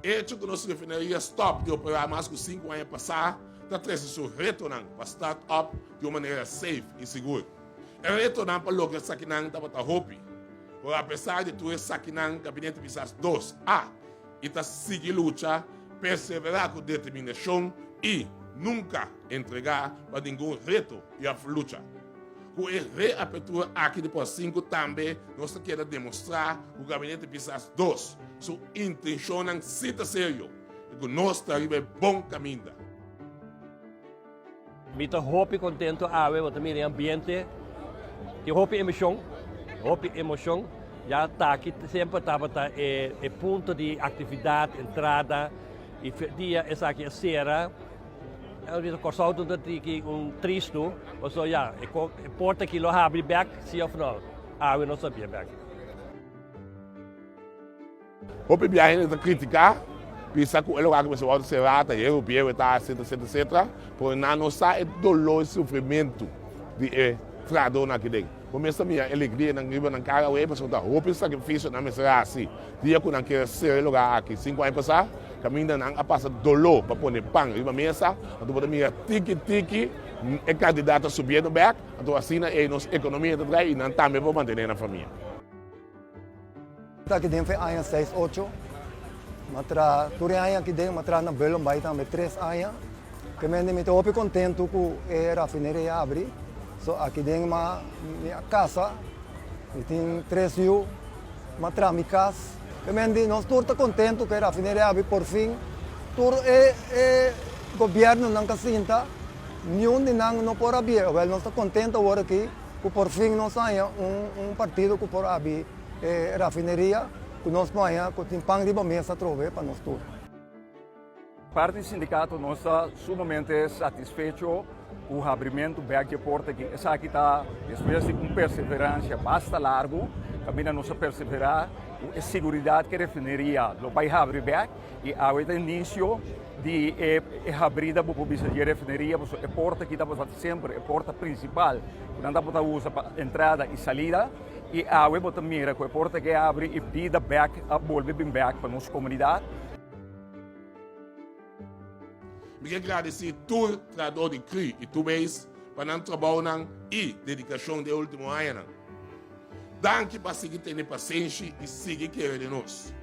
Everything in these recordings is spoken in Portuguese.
hecho que nos refineria stop de operar mais que 5 anos passar, está trazendo retornar para start-up de uma maneira safe e segura. É retornar para o que está aqui para hopi. Por apesar de tudo isso aqui no gabinete Pisas 2A, e está seguir luta, perseverar com determinação e nunca entregar para nenhum reto e a luta. Com a reapertura aqui depois 5 também, nós queremos demonstrar que o gabinete Pisas 2, sua intenção é ser sério e que nós estamos em bom caminho. Mita hopi contento ave, mas também ambiente, e hopi emoção, já está aqui sempre estava é ponto de atividade, entrada, e dia essa aqui é cera. Eu disse que só tudo aqui triste, mas já é porta que lo abre back, se ou não, ave não sabia back. Hopi viagem está criticar. Pensa que o lugar que você ser rata, eu piero tá etc. Por não sai dolor e sofrimento de trador naquele. Começa a minha alegria na griba na cara, eu penso da roupa sacrifício na mesa assim. Dia que não quer ser lugar aqui 5 anos passar, caminho não passa dolor para pôr pão em uma mesa, então para minha tiki é candidato a subir no back, então assim é nossa economia de trás e não também para manter na família. Aqui dentro é 6, 8. Matra turin aya aqui dentro, matra na belom vai também 3 aya. Que me estou muito contente com a rafineria abre. So aqui dentro minha casa, tem 3 rio, matra minha casa. Que me nós todos contente com a rafineria abre por fim. Todo governo não casinta, nenhum de não por abrir. Well, nós estamos contentes agora aqui, que por fim nós haya partido que por abrir a rafineria. Nós amanhã tem pão de mesa trove para nós todos. Parte do sindicato nós está sumamente satisfeito com o abrimento da porta que essa aqui está depois de com perseverança bastante largo, também nós perseverar a segurança que a refineria lo vai abrir bem e ao início de abrida para a refineria, a porta que estava sempre a porta principal, não dá para usar para entrada e saída. E a web também com a porta que abre e pida back, a volver bem back para nossa comunidade. Eu quero agradecer todo o trabalho de CRI e tudo isso para o trabalho e dedicação do último ano. Danke para seguir tendo paciência e seguir querendo nós.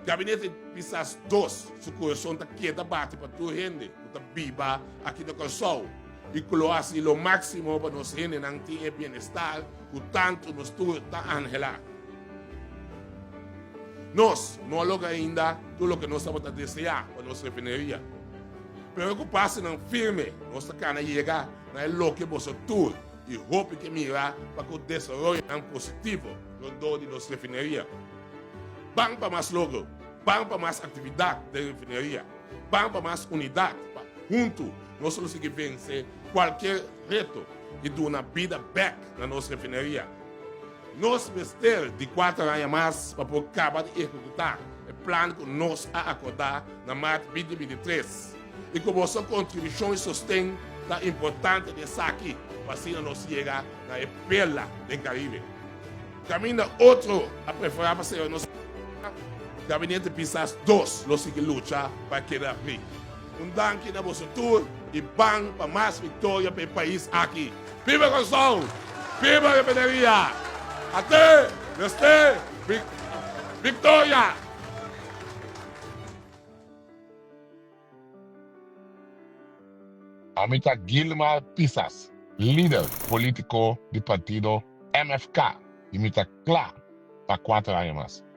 Gabinete Pisas 2, seu coração está quieto bate para toda a gente, está viva aqui no Consol. E colocar o máximo para nós gente não ter bem-estar, o tanto nós todos está angelado. Nós não logo ainda tudo o que nós estamos a desejar para nossa refineria. Preocupar-se não firme, nós estamos chegar na lo que você tudo e hope que mirar para que o desenvolvimento não positivo no de nossa refineria. Vamos para mais logo, vamos para mais atividade da refineria, vamos para mais unidade, junto nós conseguimos vencer qualquer reto e dar uma vida back na nossa refineria. Nós vestir de 4 anos mais para poder acabar de executar o plano que nós a acordar na março de 2023. E com vossa contribuição e sustento da importante dessa aqui, para assim nós chegar na perla do Caribe. Caminho outro a preferir para ser o nosso gabinete Pisas 2, nós que lutar para quedar rico. Danke na vosso tour e bang para mais vitória para o país aqui. Viva Consol! Viva a refineria! Até! Desde! Vitória! Amita Gilmar Pisas, líder político do partido MFK, imita claro para 4 anos mais.